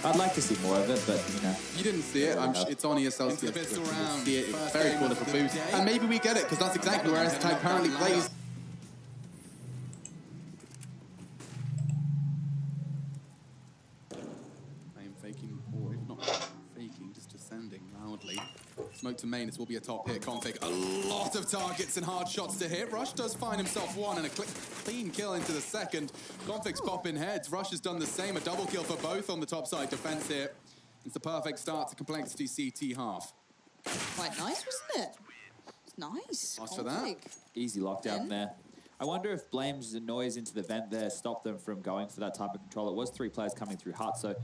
I'd like to see more of it, but, you know. You didn't see it. It's on ESL. Into the pistol round. See it. It's a very cool little boost. And maybe we get it, because that's exactly where S12 currently plays. I am faking, or if not faking, just descending loudly. Smoke to main, this will be a top hit. Config, a lot of targets and hard shots to hit. Rush does find himself one and a clean kill into the second. Config's popping heads. Rush has done the same. A double kill for both on the top side defense here. It's the perfect start to Complexity CT half. Quite nice, wasn't it? It's nice. Nice for that. Easy lockdown there. I wonder if Blame's noise into the vent there stopped them from going for that type of control. It was 3 players coming through hut, so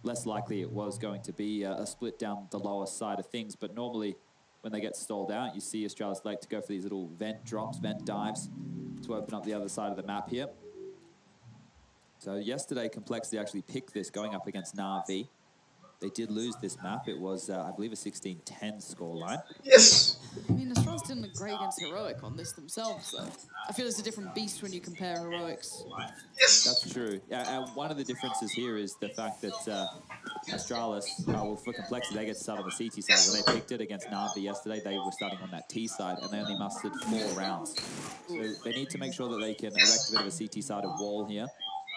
less likely it was going to be a split down the lower side of things. But normally, when they get stalled out, you see Astralis like to go for these little vent drops, vent dives to open up the other side of the map here. So yesterday, Complexity actually picked this going up against Na'Vi. They did lose this map. It was, I believe, a 16-10 scoreline. Yes! I mean, Astralis didn't look great against Heroic on this themselves, though. I feel it's a different beast when you compare Heroics. Yes! That's true. Yeah, and one of the differences here is the fact that Astralis, well, for Complexity, they get to start on the CT side. When they picked it against Na'Vi yesterday, they were starting on that T side, and they only mustered 4 rounds. So they need to make sure that they can erect a bit of a CT-sided wall here.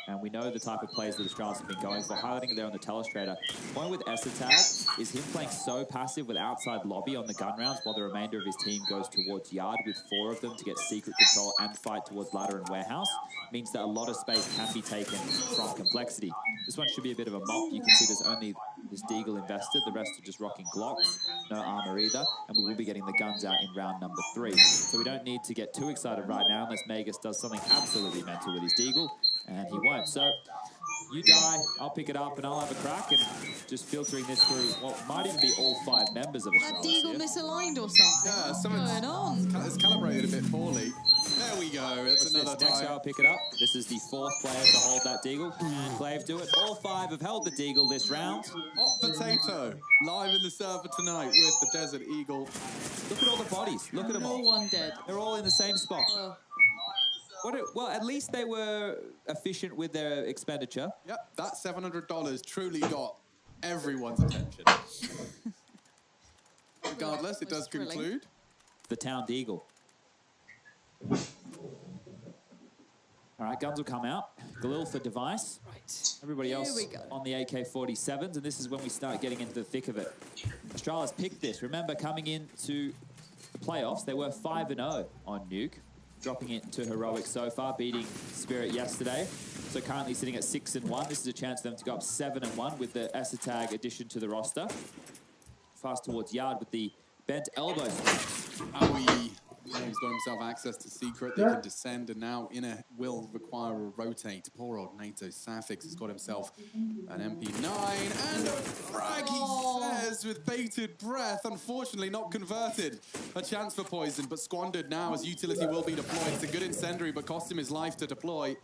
And we know the type of plays that Astralis have been going for. Highlighting it there on the Telestrator. The point with Esatag is him playing so passive with outside lobby on the gun rounds while the remainder of his team goes towards yard with 4 of them to get secret control and fight towards ladder and warehouse. Means that a lot of space can be taken from Complexity. This one should be a bit of a mop. You can see there's only this Deagle invested. The rest are just rocking Glocks. No armor either. And we will be getting the guns out in round number 3. So we don't need to get too excited right now unless Magus does something absolutely mental with his Deagle. And he won't. So you die, I'll pick it up, and I'll have a crack, and just filtering this through what might even be all 5 members of That Astralis Deagle here. misaligned or something. Yeah, What's going on? It's calibrated a bit poorly. There we go. It's another Next time. I'll pick it up. This is the 4th player to hold that Deagle. And Clave do it. All 5 have held the Deagle this round. Hot Potato, live in the server tonight with the Desert Eagle. Look at all the bodies. Look at them No all. one dead. They're all in the same spot. Well, at least they were efficient with their expenditure. Yep, that $700 truly got everyone's attention. Regardless, it does conclude. The Town Deagle. All right, guns will come out. Galil for device. Right. Everybody else Here we go. on the AK-47s, and this is when we start getting into the thick of it. Astralis picked this. Remember, coming into the playoffs, they were 5-0 on Nuke, dropping it to Heroic so far, beating Spirit yesterday. So currently sitting at 6-1. This is a chance for them to go up 7-1 with the Esatag addition to the roster. Fast towards yard with the bent elbows. He's got himself access to secret. They can descend, and now Inner will require a rotate. Poor old NATO Safix has got himself an MP9 and a frag, he says, with bated breath. Unfortunately, not converted. A chance for poison, but squandered now as utility will be deployed. It's a good incendiary, but cost him his life to deploy.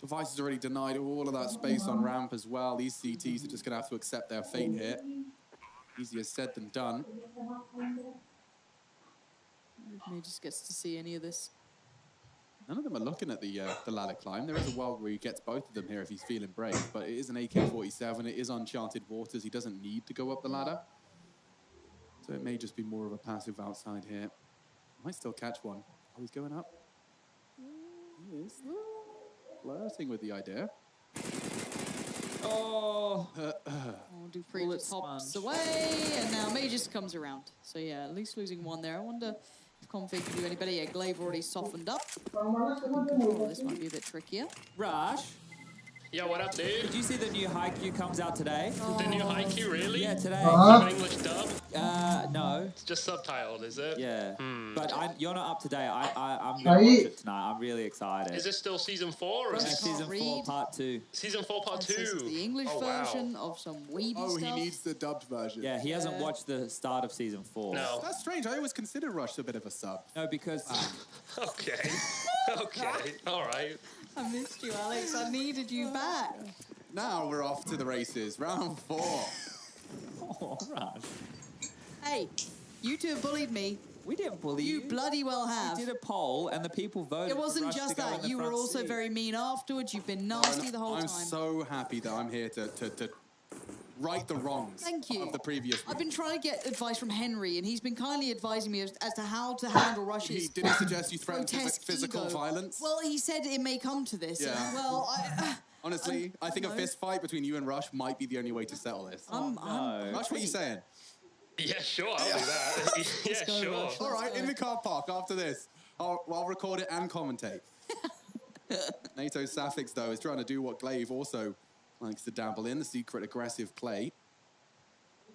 Device has already denied all of that space on ramp as well. These CTs are just going to have to accept their fate here. Easier said than done. He just gets to see any of this. None of them are looking at the ladder climb. There is a world where he gets both of them here if he's feeling brave, but it is an AK-47. It is uncharted waters. He doesn't need to go up the ladder. So it may just be more of a passive outside here. Might still catch one. Oh, he's going up. He is flirting with the idea. Oh, Dupree just hops away, and now Magus comes around. So yeah, at least losing 1 there. I wonder if Config can do any better. Yeah, Glaive already softened up. This might be a bit trickier. Rush. Yo, what up, dude? Did you see the new Haikyuu comes out today? The new Haikyuu, really? Yeah, today. You have an English dub? No. It's just subtitled, is it? Yeah. But you're not up to date. I'm going to watch it tonight. I'm really excited. Is this still season 4? Or is this season 4, part 2. Season 4, part 2? This is the English version of some weedy stuff. Oh, he needs the dubbed version. Yeah, he hasn't watched the start of season 4. No. That's strange. I always consider Rush a bit of a sub. No, because... Okay. Okay. All right. I missed you, Alex. I needed you back. Now we're off to the races. Round 4. Oh, Rush. Hey, you two bullied me. We didn't bully you. You bloody well have. We did a poll and the people voted. It wasn't for Rush just to go in that. the You were front also seat. very mean afterwards. You've been nasty the whole time. I'm so happy that I'm here to right the wrongs Thank you. of the previous I've week. been trying to get advice from Henry, and he's been kindly advising me as to how to handle Rush's Did he suggest you threaten grotesque physical ego. violence? Well, he said it may come to this. Yeah. Well, Honestly, I think a fist fight between you and Rush might be the only way to settle this. I'm Rush, what are you saying? Yeah, sure, I'll do that. Yeah, go, sure. Rush. All right, in the car park after this. I'll record it and commentate. NATO Safix, though, is trying to do what Glaive also likes to dabble in, the secret aggressive play.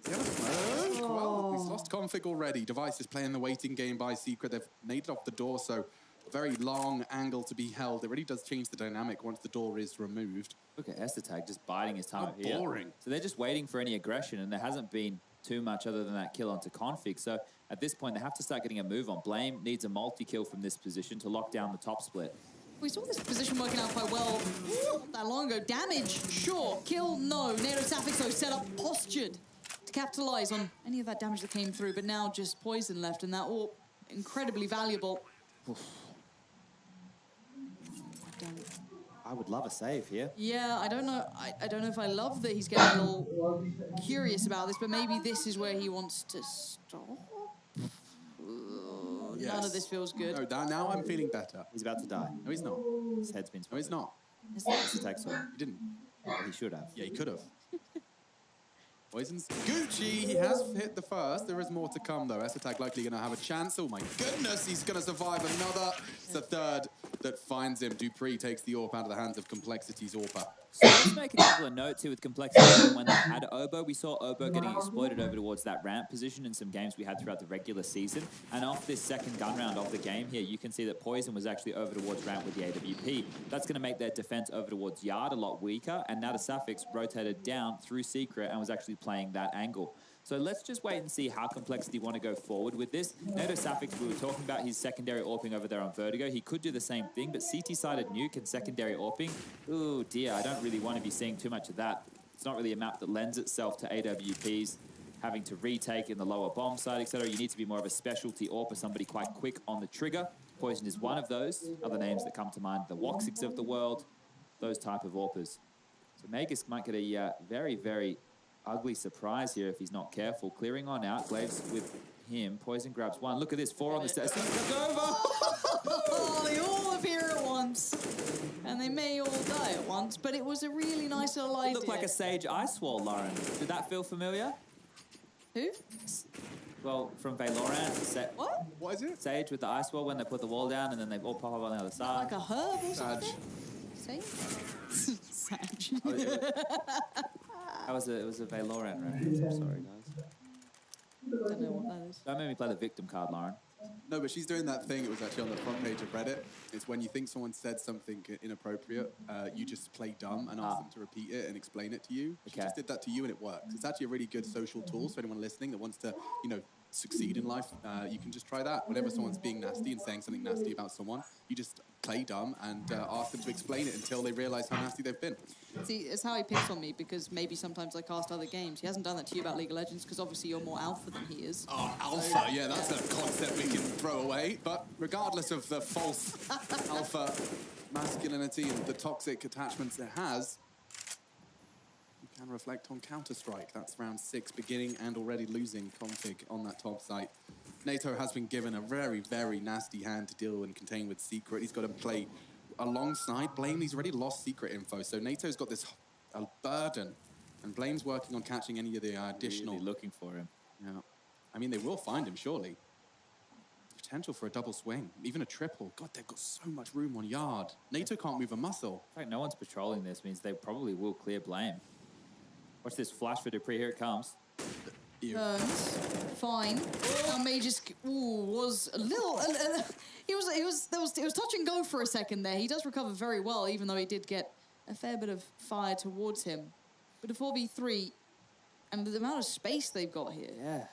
Well, he's lost config already. Device is playing the waiting game by Secret. They've naded off the door, so a very long angle to be held. It really does change the dynamic once the door is removed. Look at Estertag just biding his time How over here. boring. So they're just waiting for any aggression, and there hasn't been too much other than that kill onto config. So at this point, they have to start getting a move on. Blame needs a multi-kill from this position to lock down the top split. We saw this position working out quite well not that long ago. Damage, sure. Kill, no. NATO Safix, though, set up, postured to capitalize on any of that damage that came through, but now just poison left, and that all incredibly valuable. I would love a save here. Yeah, I don't know. I don't know if I love that he's getting a little curious about this, but maybe this is where he wants to stop. None of this feels good. No, now I'm feeling better. He's about to die. No, he's not. His head's been No, he's not. Estertag saw him. He didn't. Well, he should have. Yeah, he could have. Poisons. Gucci, he has hit the first. There is more to come, though. Estertag likely going to have a chance. Oh, my goodness, he's going to survive another. It's the third that finds him. Dupree takes the AWP out of the hands of Complexity's AWPer. So let's make a couple of notes here with Complexity. When they had Obo, we saw Obo getting exploited over towards that ramp position in some games we had throughout the regular season. And off this second gun round of the game here, you can see that Poison was actually over towards ramp with the AWP. That's going to make their defense over towards Yard a lot weaker. And now the Safix rotated down through Secret and was actually playing that angle. So let's just wait and see how Complexity want to go forward with this. NATO Safix, we were talking about his secondary AWPing over there on Vertigo. He could do the same thing, but CT-sided nuke and secondary AWPing, ooh dear, I don't really want to be seeing too much of that. It's not really a map that lends itself to AWPs, having to retake in the lower bomb side, etc. You need to be more of a specialty AWPer, somebody quite quick on the trigger. Poison is one of those. Other names that come to mind, the Woxics of the world, those type of AWPers. So Magus might get a very, very ugly surprise here if he's not careful. Clearing on out, Glaives with him. Poison grabs one. Look at this, 4 on the stairs. It's over! Oh, they all appear at once, and they may all die at once, but it was a really nice little idea. It looked like a Sage Ice Wall, Lauren. Did that feel familiar? Who? Well, from Valorant. What? What is it? Sage with the Ice Wall when they put the wall down and then they all pop up on the other side. Like a herb or Sag. something? Say? Sag. It was a Valorant reference. I'm sorry, guys. Don't know what that is. Don't make me play the victim card, Lauren. No, but she's doing that thing. It was actually on the front page of Reddit. It's when you think someone said something inappropriate, you just play dumb and ask them to repeat it and explain it to you. She Okay. just did that to you and it works. It's actually a really good social tool for anyone listening that wants to, succeed in life. You can just try that. Whenever someone's being nasty and saying something nasty about someone, you just play dumb and ask them to explain it until they realize how nasty they've been. See, it's how he picks on me, because maybe sometimes I cast other games. He hasn't done that to you about League of Legends, because obviously you're more alpha than he is. Oh, alpha, yeah, that's a concept we can throw away. But regardless of the false alpha masculinity and the toxic attachments it has, you can reflect on Counter-Strike. That's round 6, beginning and already losing config on that top site. NATO has been given a very, very nasty hand to deal and contain with Secret. He's got to play alongside Blame. He's already lost Secret info, so NATO's got this a burden, and Blame's working on catching any of the additional... Really looking for him. Yeah. I mean, they will find him, surely. Potential for a double swing, even a triple. God, they've got so much room on Yard. NATO can't move a muscle. In fact, no one's patrolling this, means they probably will clear Blame. Watch this flash for Dupree, here it comes. Burns, fine. Now May just was a little. It was touch and go for a second there. He does recover very well, even though he did get a fair bit of fire towards him. But a 4v3, and the amount of space they've got here. Yeah.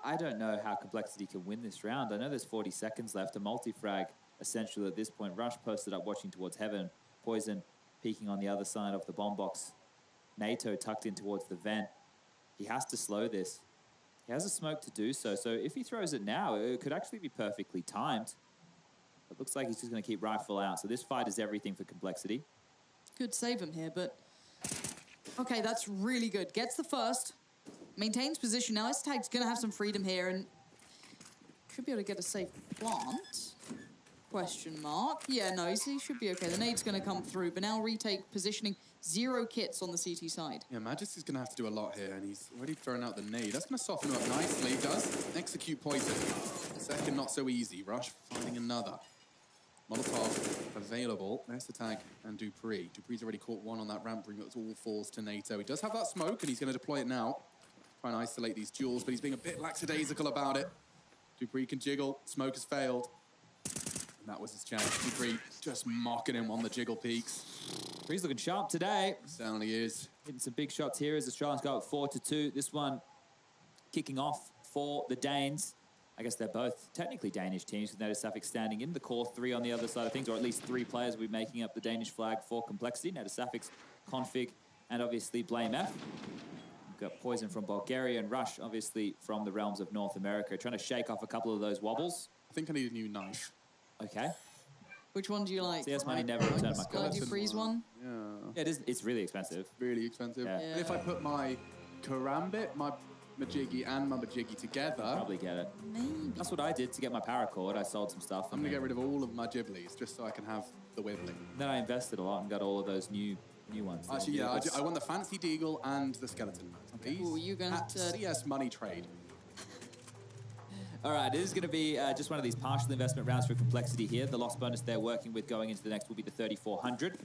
I don't know how Complexity can win this round. I know there's 40 seconds left. A multi-frag, essentially, at this point. Rush posted up, watching towards heaven. Poison peeking on the other side of the bomb box. NATO tucked in towards the vent. He has to slow this. He has a smoke to do so. So if he throws it now, it could actually be perfectly timed. It looks like he's just going to keep rifle out. So this fight is everything for Complexity. Could save him here, but Okay, that's really good. Gets the first. Maintains position. Now S-Tag's going to have some freedom here and should be able to get a safe plant. Question mark. Yeah, no, he should be okay. The nade's going to come through, but now retake positioning. 0 kits on the CT side. Yeah, Magis is going to have to do a lot here, and he's already thrown out the nade. That's going to soften him up nicely. Does execute poison. Second, not so easy. Rush finding another. Molotov available. There's the tag and Dupree. Dupree's already caught one on that ramp ring. That's all falls to NATO. He does have that smoke, and he's going to deploy it now. Try and isolate these duels, but he's being a bit lackadaisical about it. Dupree can jiggle. Smoke has failed. And that was his chance. Dupree just mocking him on the jiggle peaks. He's looking sharp today. Certainly is. Hitting some big shots here as the Australians go up 4-2. This one kicking off for the Danes. I guess they're both technically Danish teams with Native Safik standing in. The core 3 on the other side of things, or at least 3 players will be making up the Danish flag for complexity. Native Safik's Config and obviously Blame F. We've got Poison from Bulgaria and Rush, obviously from the realms of North America. Trying to shake off a couple of those wobbles. I think I need a new knife. Okay. Which one do you like? CS money never returned my call. Do you freeze one? Yeah. Yeah, it's really expensive. Really expensive. Yeah. And if I put my Karambit, my Majiggy, and my Majiggy together, Probably get it. Maybe. That's what I did to get my paracord. I sold some stuff. I'm going to get rid of all of my Ghiblies just so I can have the Wibbly. Then I invested a lot and got all of those new ones. Actually, yeah, I want the Fancy Deagle and the Skeleton Knife, please. Ooh, you're gonna At CS Money Trade. All right, this is going to be just one of these partial investment rounds for complexity here. The loss bonus they're working with going into the next will be the 3,400.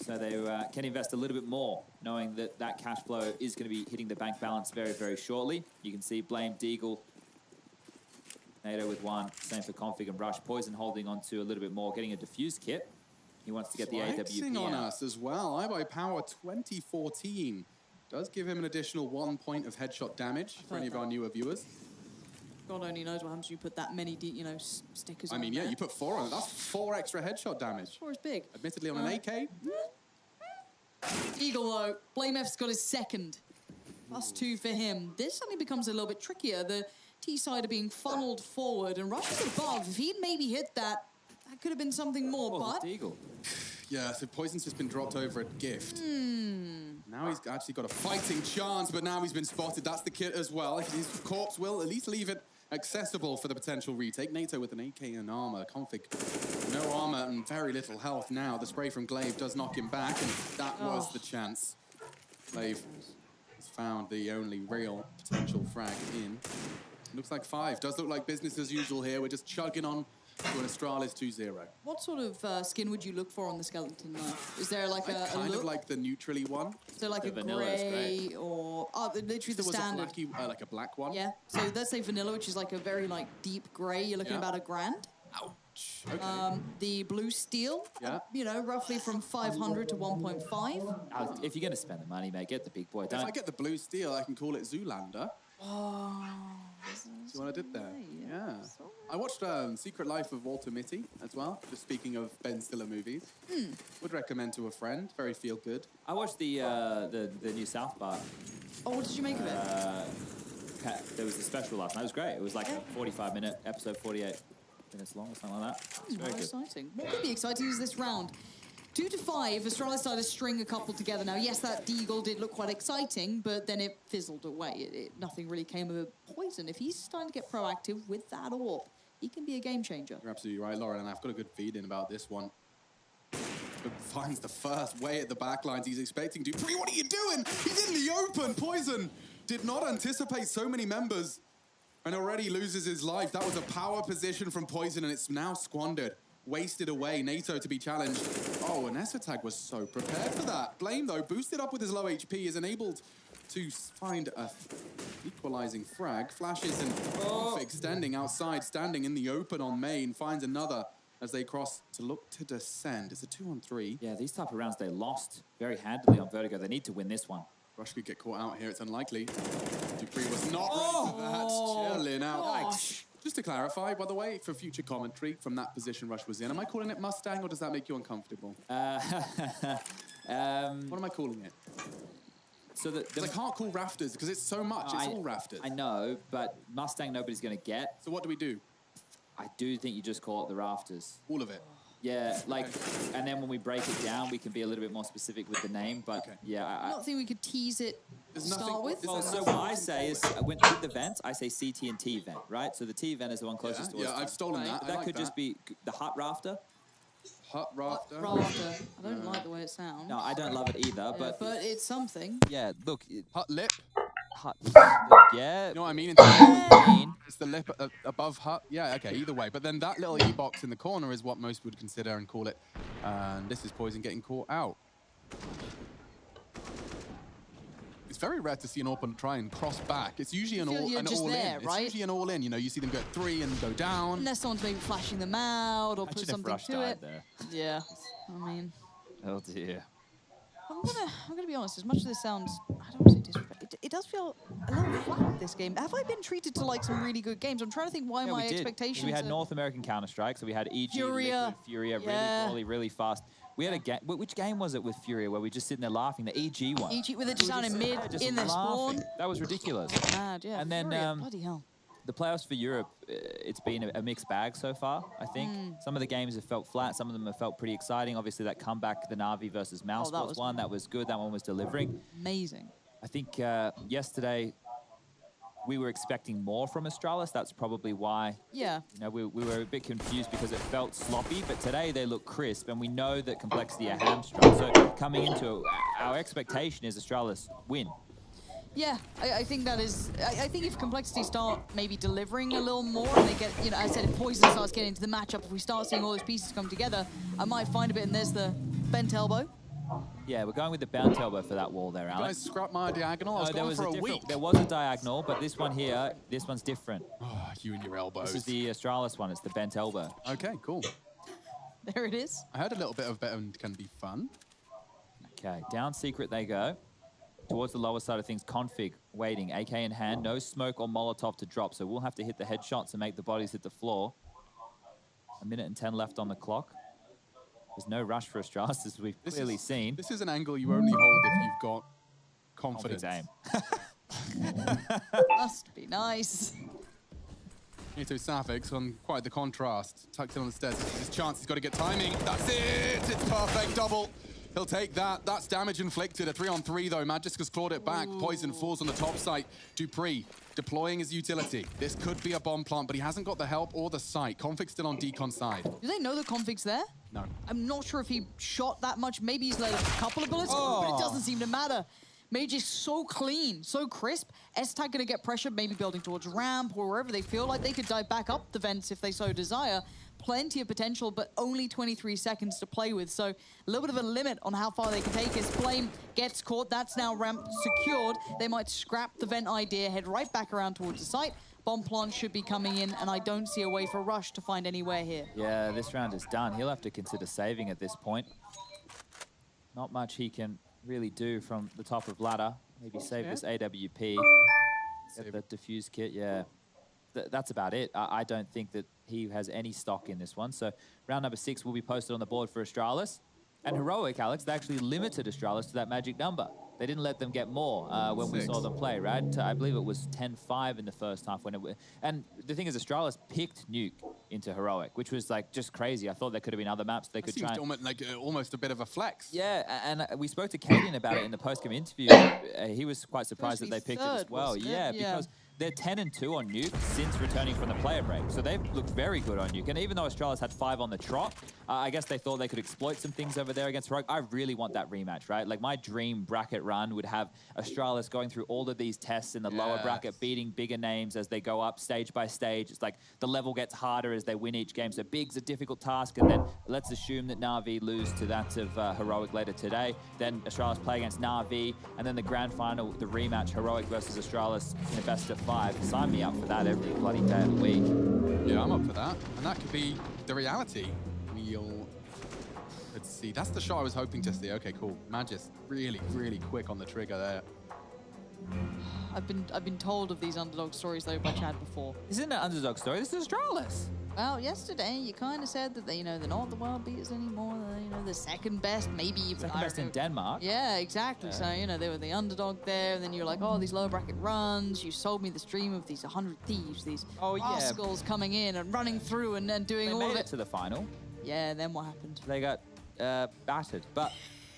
So they can invest a little bit more, knowing that that cash flow is going to be hitting the bank balance very, very shortly. You can see Blame, Deagle, NATO with 1. Same for Config and Rush. Poison holding on to a little bit more, getting a diffuse kit. He wants to get the Flexing AWP on out. us as well. iBuy Power 2014 does give him an additional 1 point of headshot damage for any of our newer viewers. God only knows what happens when you put that many, stickers on I mean, yeah, there. you put 4 on it. That's 4 extra headshot damage. 4 is big. Admittedly on an AK. Eagle, though. Blame F's got his second. +2 for him. This suddenly becomes a little bit trickier. The T-side are being funneled forward, and Rush is above. If he'd maybe hit that, that could have been something more, Oh, but... Deagle. Yeah, so Poison's just been dropped over at Gift. Now he's actually got a fighting chance, but now he's been spotted. That's the kit as well. His corpse will at least leave it accessible for the potential retake. NATO with an AK and armor. Config, no armor and very little health now. The spray from Glaive does knock him back, and that was the chance. Glaive has found the only real potential frag in. Looks like 5. Does look like business as usual here. We're just chugging on to an Astralis 2-0. What sort of skin would you look for on the skeleton knife? Is there like a Kind look? of like the neutrally one. So like The a vanilla is grey or... Oh, literally the There was standard. a blacky, like a black one. Yeah, so let's say vanilla, which is like a very deep grey. You're looking Yeah. about $1,000. Ouch. Okay. The blue steel, Yeah. Roughly from 500 to 1.5. If you're going to spend the money, mate, get the big boy. If I Don't. get the blue steel, I can call it Zoolander. Oh, See what I did there? Yeah. Sorry. I watched Secret Life of Walter Mitty as well. Just speaking of Ben Stiller movies. Would recommend to a friend. Very feel good. I watched the new South Park. Oh, what did you make of it? There was a special last night. It was great. It was like a 45-minute episode, 48 minutes long or something like that. It's very How good. exciting. What could be exciting is this round. 2 to 5, Astralis started to string a couple together. Now, yes, that Deagle did look quite exciting, but then it fizzled away. Nothing really came of it. Poison, if he's starting to get proactive with that orb, he can be a game changer. You're absolutely right, Lauren, and I've got a good feeling about this one. But finds the first way at the back lines. He's expecting Dupree. What are you doing? He's in the open. Poison did not anticipate so many members and already loses his life. That was a power position from Poison, and it's now squandered. Wasted away. NATO to be challenged. Oh, and Esatag was so prepared for that. Blame, though, boosted up with his low HP, is enabled to find a equalizing frag. Flashes and extending outside, standing in the open on main. Finds another as they cross to look to descend. It's a 2-on-3. Yeah, these type of rounds they lost very handily on Vertigo. They need to win this one. Rush could get caught out here. It's unlikely. Dupree was not ready for that. Chilling out. Gosh. Just to clarify, by the way, for future commentary, from that position Rush was in, am I calling it Mustang or does that make you uncomfortable? What am I calling it? So the 'Cause I can't call rafters because it's so much. It's all rafters. I know, but Mustang nobody's going to get. So what do we do? I do think you just call it the rafters. All of it. Yeah, like, and then when we break it down, we can be a little bit more specific with the name. But yeah, I don't think we could tease it to start with. Well, so what I say is, with the vents, I say CT and T vent, right? So the T vent is the one closest to us. Yeah, I've stolen that. That could just be the hut rafter. Hut rafter. Rafter. I don't like the way it sounds. No, I don't love it either, but it's something. Yeah, look. Hut lip. Hut. Yeah. You know what I mean? It's the lip above hut. Yeah, okay, either way. But then that little E-box in the corner is what most would consider and call it. And this is Poison getting caught out. It's very rare to see an opponent try and cross back. It's usually an all-in. Right? It's usually an all-in. You know, you see them go 3 and go down. Unless someone's maybe flashing them out or put something to it. There. Yeah, I mean. Oh dear. I'm gonna be honest. As much as this sounds, I don't want to say disrespect. It does feel a little flat this game. Have I been treated to like some really good games? I'm trying to think why my expectations. We had North American Counter-Strike, so we had EG, Furia. Liquid, Furia, really brawly, really fast. We had a game. Which game was it with Furia where we just sitting there laughing? The EG one. EG with it just down in mid in the spawn. That was ridiculous. Mad, yeah. And then bloody hell. The playoffs for Europe, it's been a mixed bag so far, I think. Some of the games have felt flat. Some of them have felt pretty exciting. Obviously, that comeback, the Na'Vi versus Mouse Sports one, that was good. That one was delivering. Amazing. I think yesterday we were expecting more from Astralis. That's probably why. Yeah. You know, we were a bit confused because it felt sloppy. But today they look crisp, and we know that Complexity are hamstrung. So coming into our expectation is Astralis win. Yeah, I think that is. I think if Complexity start maybe delivering a little more, and they get, you know, I said if Poison starts getting into the matchup, if we start seeing all those pieces come together, I might find a bit. And there's the bent elbow. Yeah, we're going with the bent elbow for that wall there, Alex. You guys scrap my diagonal. I was going for a week. There was a diagonal, but this one here, this one's different. Oh, you and your elbows. This is the Astralis one. It's the bent elbow. Okay, cool. There it is. I heard a little bit of better can be fun. Okay, down secret they go. Towards the lower side of things, config, waiting, AK in hand, no smoke or Molotov to drop, so we'll have to hit the headshots and make the bodies hit the floor. 1 minute and 10 left on the clock. There's no rush for Astralis, as we've clearly seen. This is an angle you only hold if you've got confidence. Aim. Must be nice. Nato Safix on quite the contrast. Tucked in on the stairs. His chance, he's got to get timing. That's it! It's perfect, double. He'll take that. That's damage inflicted. A 3-on-3 though. Magiska's clawed it back. Poison falls on the top site. Dupree deploying his utility. This could be a bomb plant, but he hasn't got the help or the sight. Config's still on Decon side. Do they know the Config's there? No. I'm not sure if he shot that much. Maybe he's let a couple of bullets, but it doesn't seem to matter. Mage is so clean, so crisp. S-Tag gonna get pressure, maybe building towards ramp or wherever they feel like they could dive back up the vents if they so desire. Plenty of potential, but only 23 seconds to play with. So a little bit of a limit on how far they can take as Flame gets caught. That's now ramp secured. They might scrap the vent idea, head right back around towards the site. Bomb plant should be coming in, and I don't see a way for Rush to find anywhere here. Yeah, this round is done. He'll have to consider saving at this point. Not much he can really do from the top of ladder. Maybe save this AWP. Get the defuse kit, yeah. That's about it. I don't think that he has any stock in this one. So round number 6 will be posted on the board for Astralis. And Heroic, Alex, they actually limited Astralis to that magic number. They didn't let them get more when we saw them play, right? I believe it was 10-5 in the first half. And the thing is, Astralis picked Nuke into Heroic, which was like just crazy. I thought there could have been other maps they could try. Almost like almost a bit of a flex. Yeah, and we spoke to Kaden about it in the post-game interview. He was quite surprised that they picked it as well. Yeah, because they're 10-2 on Nuke since returning from the player break. So they've looked very good on Nuke. And even though Astralis had 5 on the trot, I guess they thought they could exploit some things over there against Heroic. I really want that rematch, right? Like my dream bracket run would have Astralis going through all of these tests in the lower bracket, beating bigger names as they go up stage by stage. It's like the level gets harder as they win each game. So big's a difficult task. And then let's assume that Na'Vi lose to that of Heroic later today. Then Astralis play against Na'Vi. And then the grand final, the rematch, Heroic versus Astralis in a best of 5. Sign me up for that every bloody day of the week. Yeah, I'm up for that. And that could be the reality. Let's see. That's the shot I was hoping to see. Okay, cool. Magis really, really quick on the trigger there. I've been told of these underdog stories though by Chad before. This isn't an underdog story. This is Astralis. Well, yesterday you kind of said that they're not the world beaters anymore. They're the second best, maybe even second best in Denmark. Yeah, exactly. Yeah. So they were the underdog there, and then you're like, oh, these lower bracket runs. You sold me this dream of these 100 thieves, these rascals coming in and running through and doing all of it to the final. Yeah, then what happened? They got battered. But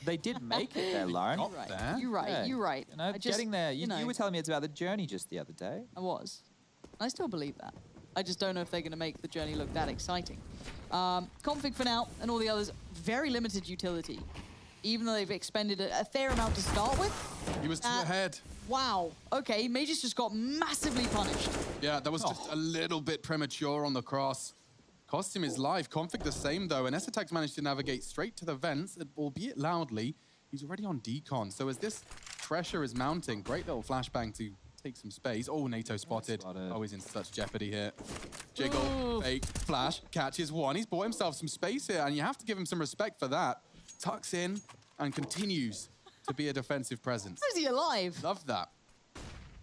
they did make it there, Lauren. Got Right. there. You're right. Yeah. You're right. You know, I just, getting there. You know, were telling me it's about the journey just the other day. I was. I still believe that. I just don't know if they're going to make the journey look that exciting. Config for now, and all the others, very limited utility. Even though they've expended a fair amount to start with. He was too ahead. Wow. Okay, Mages just got massively punished. Yeah, that was just a little bit premature on the cross. Cost him his life. Config the same, though. And Esatag's managed to navigate straight to the vents, albeit loudly. He's already on decon. So as this pressure is mounting, great little flashbang to take some space. Oh, NATO spotted. Oh, he's in such jeopardy here. Jiggle, fake, flash, catches one. He's bought himself some space here, and you have to give him some respect for that. Tucks in and continues to be a defensive presence. How is he alive? Love that.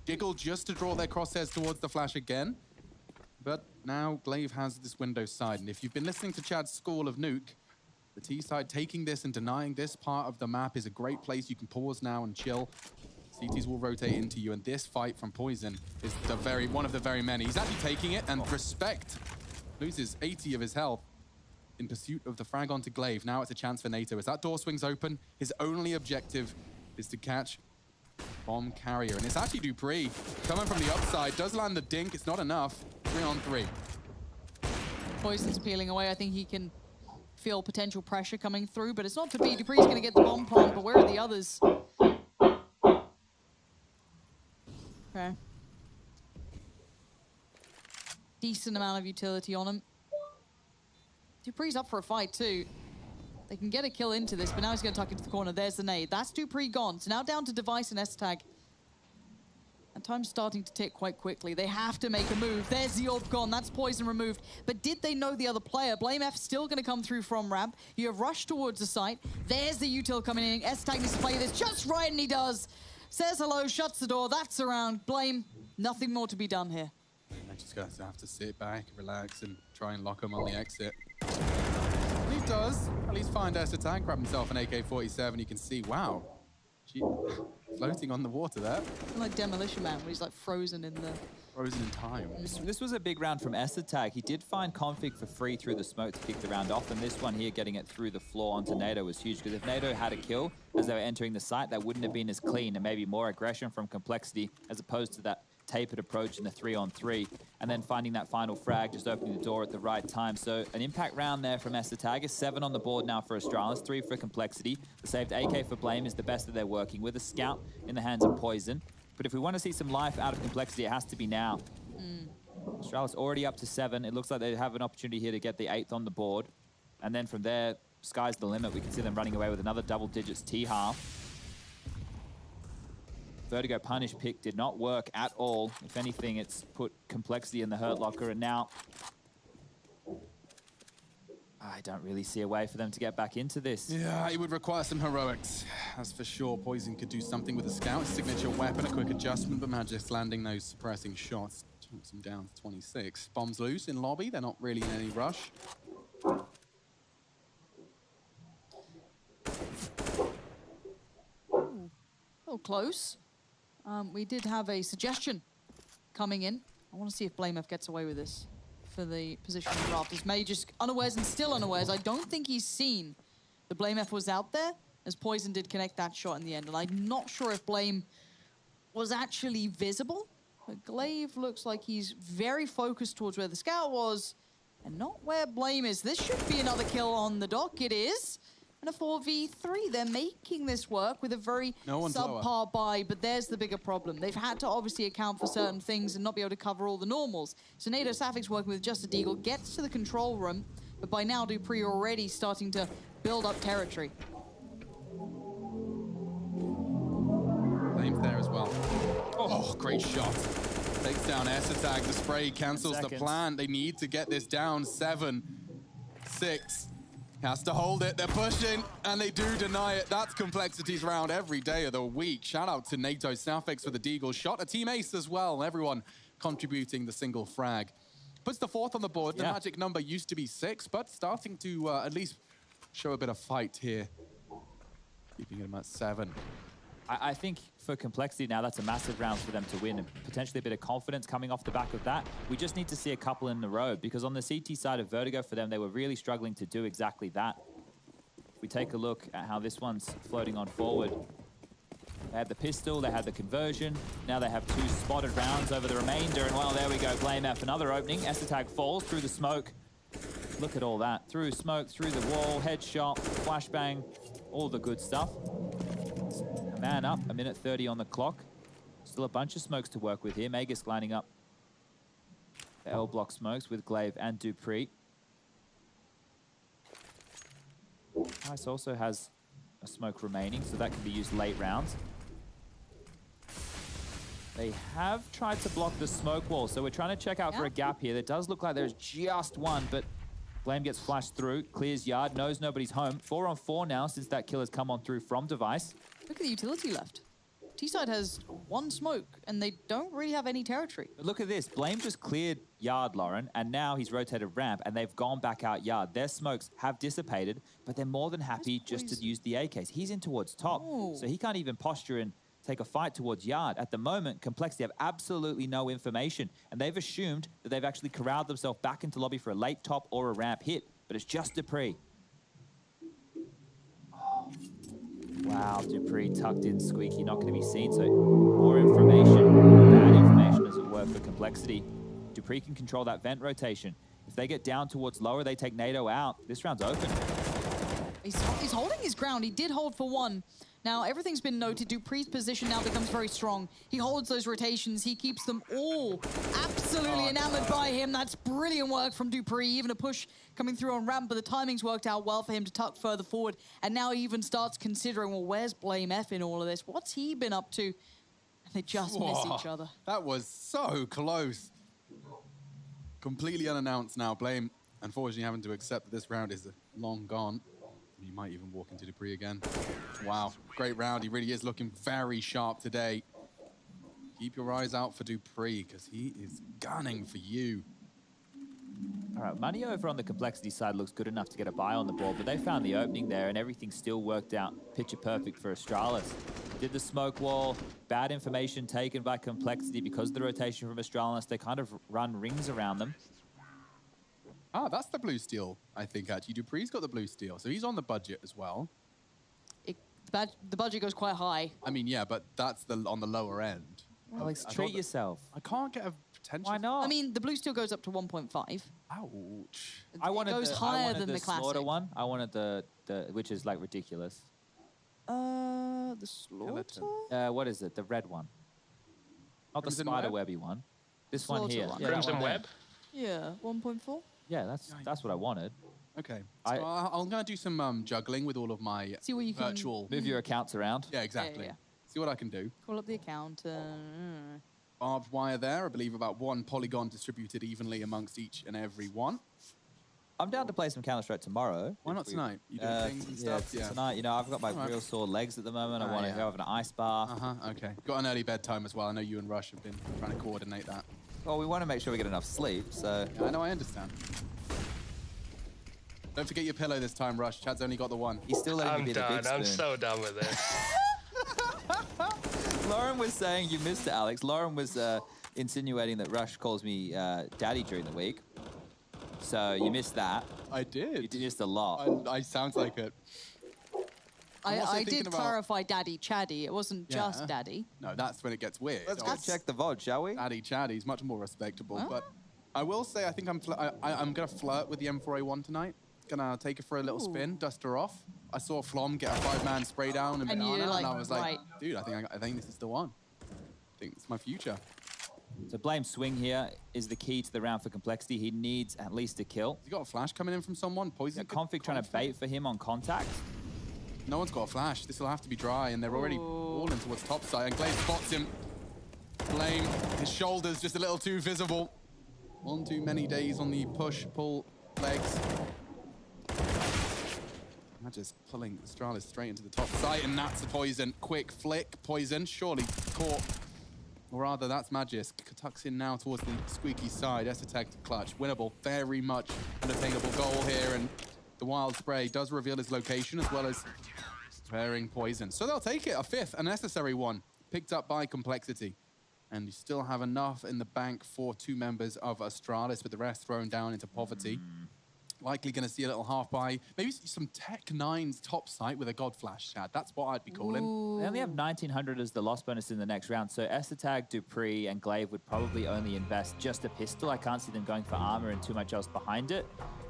Jiggle just to draw their crosshairs towards the flash again. But now Glaive has this window side. And if you've been listening to Chad's School of Nuke, the T side taking this and denying this part of the map is a great place. You can pause now and chill. CTs will rotate into you. And this fight from Poison is one of the very many. He's actually taking it, and respect. Loses 80 of his health in pursuit of the frag onto Glaive. Now it's a chance for NATO. As that door swings open, his only objective is to catch bomb carrier. And it's actually Dupree coming from the upside. Does land the dink. It's not enough. 3-on-3. Poison's peeling away. I think he can feel potential pressure coming through, but it's not to be. Dupree's going to get the bomb plant, but where are the others? Okay. Decent amount of utility on him. Dupree's up for a fight too. They can get a kill into this, but now he's going to tuck into the corner. There's the nade. That's Dupree gone. So now down to Device and S-Tag. And time's starting to tick quite quickly. They have to make a move. There's the orb gone. That's Poison removed. But did they know the other player? Blame F still going to come through from ramp. You have rushed towards the site. There's the util coming in. S-Tag needs to play this just right, and he does. Says hello, shuts the door. That's around. Blame. Nothing more to be done here. I just guys have to sit back, relax, and try and lock him on the exit. He does at least find Esatag, grab himself an AK-47. You can see, wow, floating on the water there. Like Demolition Man, where he's like frozen in the... Frozen in time. This was a big round from Esatag. He did find Config for free through the smoke to kick the round off, and this one here, getting it through the floor onto NATO, was huge, because if NATO had a kill as they were entering the site, that wouldn't have been as clean, and maybe more aggression from Complexity, as opposed to that tapered approach in the 3-on-3, and then finding that final frag, just opening the door at the right time. So an impact round there from Esatag. 7 on the board now for Astralis, 3 for Complexity. The saved AK for Blame is the best that they're working with. A scout in the hands of Poison. But if we want to see some life out of Complexity, it has to be now. Astralis already up to 7. It looks like they have an opportunity here to get the 8th on the board. And then from there, sky's the limit. We can see them running away with another double digits T-half. Vertigo punish pick did not work at all. If anything, it's put Complexity in the hurt locker, and now I don't really see a way for them to get back into this. Yeah, it would require some heroics. That's for sure. Poison could do something with the scout. Signature weapon, a quick adjustment, but Magic's landing those suppressing shots. Chunks them down to 26. Bombs loose in lobby. They're not really in any rush. Oh, close. We did have a suggestion coming in. I want to see if Blamef gets away with this for the position of Rafters. May just unawares and still unawares. I don't think he's seen the Blamef was out there, as Poison did connect that shot in the end. And I'm not sure if Blame was actually visible. But Glaive looks like he's very focused towards where the scout was and not where Blame is. This should be another kill on the dock. It is. And a 4v3. They're making this work with a very subpar buy, but there's the bigger problem. They've had to obviously account for certain things and not be able to cover all the normals. So NATO Safix working with just a deagle, gets to the control room, but by now Dupree already starting to build up territory. Flames there as well. Oh, great shot. Takes down Esatag. The spray cancels the plan. They need to get this down. 7, 6. Has to hold it. They're pushing, and they do deny it. That's Complexity's round every day of the week. Shout out to NATO Safix for the deagle shot. A team ace as well. Everyone contributing the single frag. Puts the 4th on the board. The magic number used to be 6, but starting to at least show a bit of fight here. Keeping him at 7. I think for Complexity now. That's a massive round for them to win, and potentially a bit of confidence coming off the back of that. We just need to see a couple in a row, because on the CT side of Vertigo for them, they were really struggling to do exactly that. If we take a look at how this one's floating on forward, they had the pistol, they had the conversion. Now they have 2 spotted rounds over the remainder. And well, there we go. Blame F, another opening. Tag falls through the smoke. Look at all that. Through smoke, through the wall, headshot, flashbang, all the good stuff. A man up, a minute 30 on the clock. Still a bunch of smokes to work with here. Magisk lining up the L block smokes with Glaive and Dupree. Ice also has a smoke remaining, so that can be used late rounds. They have tried to block the smoke wall, so we're trying to check out for a gap here. There does look like there's just one, but Blame gets flashed through, clears yard, knows nobody's home. 4 on 4 now since that kill has come on through from Device. Look at the utility left. T-side has 1 smoke, and they don't really have any territory. But look at this. Blame just cleared yard, Lauren, and now he's rotated ramp, and they've gone back out yard. Their smokes have dissipated, but they're more than happy just to use the AKs. He's in towards top, so he can't even posture and take a fight towards yard. At the moment, Complexity have absolutely no information, and they've assumed that they've actually corralled themselves back into lobby for a late top or a ramp hit, but it's just Dupree. Wow, Dupree tucked in squeaky, not going to be seen. So more information, bad information as it were for Complexity. Dupree can control that vent rotation. If they get down towards lower, they take NATO out. This round's open. He's holding his ground. He did hold for 1. Now, everything's been noted. Dupree's position now becomes very strong. He holds those rotations. He keeps them all absolutely enamored by him. That's brilliant work from Dupree. Even a push coming through on ramp, but the timing's worked out well for him to tuck further forward. And now he even starts considering, well, where's Blame F in all of this? What's he been up to? And they just miss each other. That was so close. Completely unannounced now. Blame, unfortunately, having to accept that this round is long gone. He might even walk into Dupree again. Wow, great round. He really is looking very sharp today. Keep your eyes out for Dupree, because he is gunning for you. All right, money over on the Complexity side looks good enough to get a buy on the board, but they found the opening there, and everything still worked out picture perfect for Astralis. Did the smoke wall, bad information taken by Complexity because of the rotation from Astralis. They kind of run rings around them. Ah, that's the blue steel, I think, actually. Dupree's got the blue steel, so he's on the budget as well. The budget goes quite high. I mean, yeah, but that's on the lower end. Alex, treat yourself. I can't get a potential. Why not? I mean, the blue steel goes up to 1.5. Ouch. It goes higher than the classic. Slaughter one. I wanted the which is like ridiculous. The slaughter? What is it? The red one. Not Crimson the spider Web? webby one. This one Slaughter here. one. Yeah, that Crimson one there. Web? Yeah, 1.4. Yeah, that's what I wanted. Okay. So I'm going to do some juggling with all of my See what you can virtual... Move your accounts around. Yeah, exactly. Yeah. See what I can do. Call up the account. Barbed wire there. I believe about 1 polygon distributed evenly amongst each and every one. I'm down to play some Counter-Strike tomorrow. Why not tonight? You doing things and stuff? Yeah, tonight. You know, I've got my real sore legs at the moment. I want to go have an ice bath. Okay. Got an early bedtime as well. I know you and Rush have been trying to coordinate that. Well, we want to make sure we get enough sleep, so... Yeah, I know, I understand. Don't forget your pillow this time, Rush. Chad's only got the one. He's still letting me be the big spoon. I'm so done with this. Lauren was saying you missed it, Alex. Lauren was insinuating that Rush calls me daddy during the week. So you missed that. I did. You missed a lot. I sounds like it. I did clarify Daddy Chaddy. It wasn't just Daddy. No, that's when it gets weird. Let's go check the VOD, shall we? Daddy Chaddy's much more respectable. But I will say, I think I'm going to flirt with the M4A1 tonight. Gonna take her for a little spin, dust her off. I saw Flom get a 5-man spray down and banana, and I was like, dude, I think this is the one. I think it's my future. So Blame swing here is the key to the round for Complexity. He needs at least a kill. Has he got a flash coming in from someone? Poison. Config trying to bait for him on contact. No one's got a flash. This will have to be dry, and they're already all in towards top side. And Glaive spots him. Blame, his shoulders just a little too visible. One too many days on the push-pull legs. I'm just pulling Astralis straight into the top side, and that's the poison. Quick flick, poison, surely caught. Or rather, that's Magisk. Tucks in now towards the squeaky side. S12 clutch. Winnable. Very much an attainable goal here. And the wild spray does reveal his location as well as preparing poison. So they'll take it. A 5th, a necessary one. picked up by Complexity. And you still have enough in the bank for 2 members of Astralis, with the rest thrown down into poverty. Likely going to see a little half buy. Maybe some Tech 9's top site with a God Flash, Chad. That's what I'd be calling. They only have 1900 as the loss bonus in the next round, so Esthertag, Dupree, and Glaive would probably only invest just a pistol. I can't see them going for armor and too much else behind it.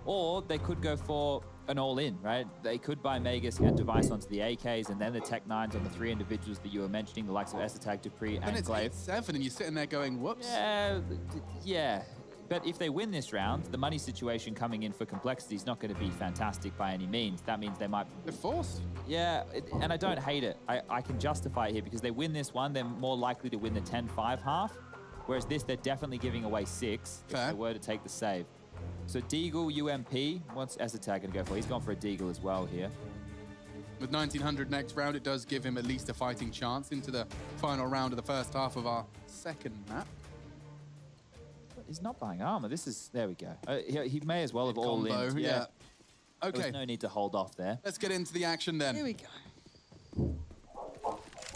Or they could go for an all-in, right? They could buy Magus and Device onto the AKs, and then the Tech 9s on the 3 individuals that you were mentioning, the likes of Esthertag, Dupree, and it's Glaive. 8-7, and you're sitting there going, whoops. Yeah. But if they win this round, the money situation coming in for Complexity is not going to be fantastic by any means. That means they might... They're forced. Yeah, and I don't hate it. I can justify it here because they win this one, they're more likely to win the 10-5 half. Whereas this, they're definitely giving away 6 if they were to take the save. So Deagle, UMP, what's Esthertag going to go for? He's gone for a Deagle as well here. With 1900 next round, it does give him at least a fighting chance into the final round of the first half of our second map. He's not buying armor. This is... There we go. He may as well have all in. Yeah. Okay. There's no need to hold off there. Let's get into the action then. Here we go.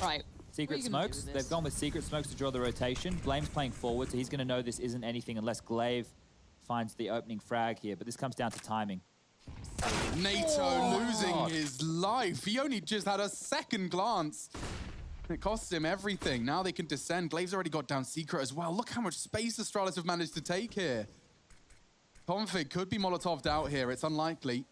Right. Secret Smokes. They've gone with Secret Smokes to draw the rotation. Blame's playing forward, so he's going to know this isn't anything unless Glaive finds the opening frag here. But this comes down to timing. NATO losing his life. He only just had a second glance. It costs him everything. Now they can descend. Glaive's already got down Secret as well. Look how much space Astralis have managed to take here. Config could be Molotov'd out here. It's unlikely,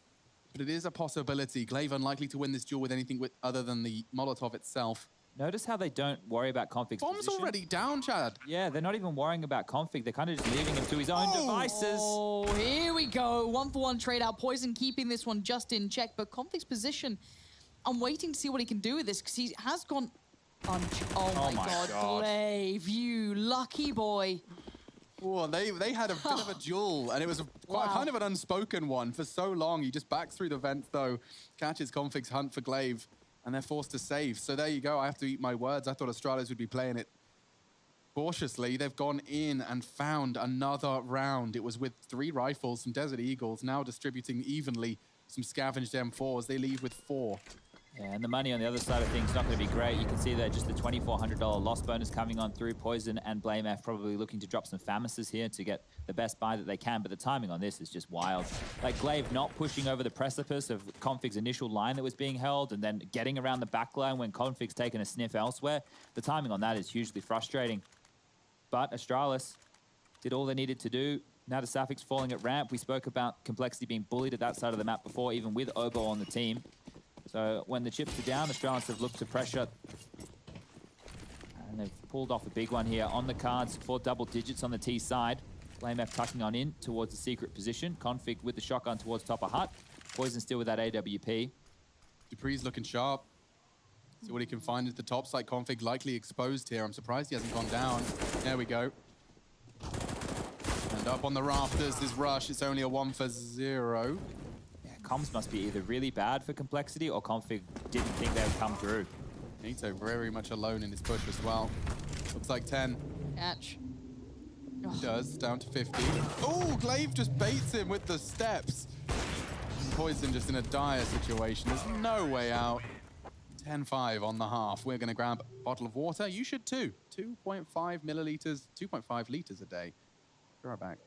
but it is a possibility. Glaive unlikely to win this duel with anything other than the Molotov itself. Notice how they don't worry about Config's Bomb's position. already down, Chad. Yeah, they're not even worrying about Config. They're kind of just leaving him to his own devices. Oh, here we go. 1-for-1 trade out. Poison keeping this one just in check, but Config's position, I'm waiting to see what he can do with this because he has gone... Oh my God, Glaive, you lucky boy. Oh, they had a bit of a duel, and it was kind of an unspoken one for so long. He just backs through the vents, though, catches Config's hunt for Glaive, and they're forced to save. So there you go. I have to eat my words. I thought Astralis would be playing it cautiously. They've gone in and found another round. It was with 3 rifles, some Desert Eagles, now distributing evenly some scavenged M4s. They leave with 4. Yeah, and the money on the other side of things is not going to be great. You can see there just the $2,400 loss bonus coming on through. Poison and Blame F probably looking to drop some Famises here to get the best buy that they can, but the timing on this is just wild. Like Glaive not pushing over the precipice of Config's initial line that was being held and then getting around the back line when Config's taken a sniff elsewhere. The timing on that is hugely frustrating. But Astralis did all they needed to do. Now the Safix falling at ramp. We spoke about Complexity being bullied at that side of the map before, even with Obo on the team. So when the chips are down, Astralis have looked to pressure. And they've pulled off a big one here on the cards for double digits on the T side. Flame F tucking on in towards the secret position. Config with the shotgun towards top of hut. Poison still with that AWP. Dupree's looking sharp. See what he can find at the top side. Config likely exposed here. I'm surprised he hasn't gone down. There we go. And up on the rafters is Rush. It's only a 1-for-0. Comms must be either really bad for Complexity or Config didn't think they would come through. Nito very much alone in his push as well. Looks like 10. Catch. He does, down to 50. Oh, Glaive just baits him with the steps. Poison just in a dire situation. There's no way out. 10-5 on the half. We're going to grab a bottle of water. You should too. 2.5 milliliters, 2.5 liters a day. Be right back.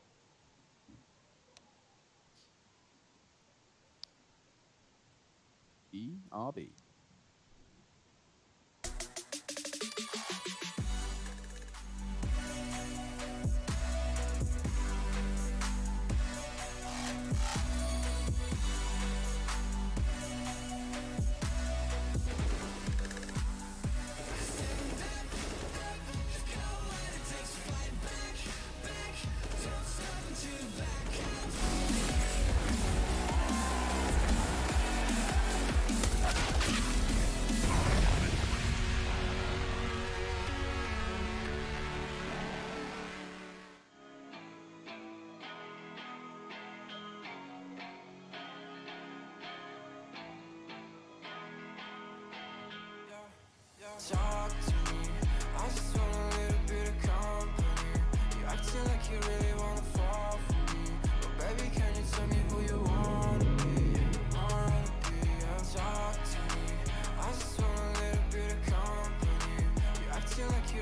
RB.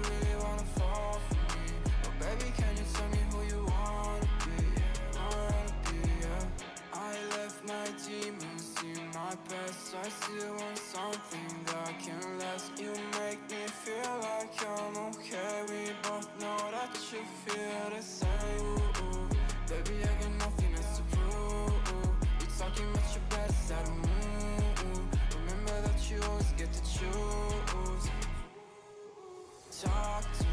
really wanna fall for me? Oh baby, can you tell me who you wanna be? Yeah. I left my demons in my best. I still want something that can last. You make me feel like I'm okay. We both know that you feel the same. Ooh, baby, I got nothing else to prove. You talking about your bad side of me. Remember that you always get to choose. Talk to me,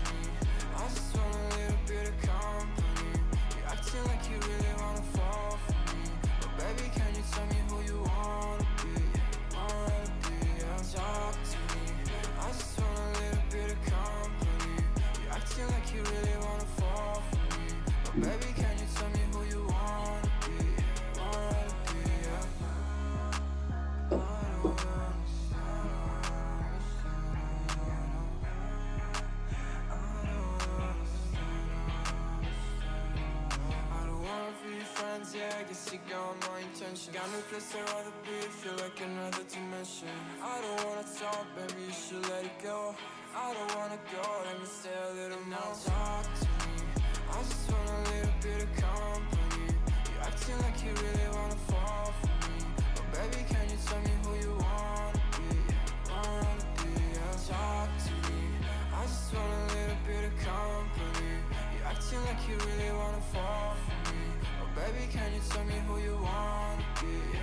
I just want a little bit of company. You acting like you really wanna fall for me. But baby, can you tell me who you wanna be? Yeah. Talk to me, I just want a little bit of company. You acting like you really wanna fall for me. But baby, can you tell me who you wanna be? Yeah. I don't wanna be friends, yeah, I guess you got my intention. Got no place I'd rather be, feel like another dimension. I don't wanna talk, baby, you should let it go. I don't wanna go, let me stay a little more. Talk to me, I just want a little bit of company. You acting like you really wanna fall for me. But baby, can you tell me who you wanna be? Yeah. Talk to me, I just want a little bit of company. You acting like you really wanna fall for me. Oh baby, can you tell me who you wanna be? Yeah.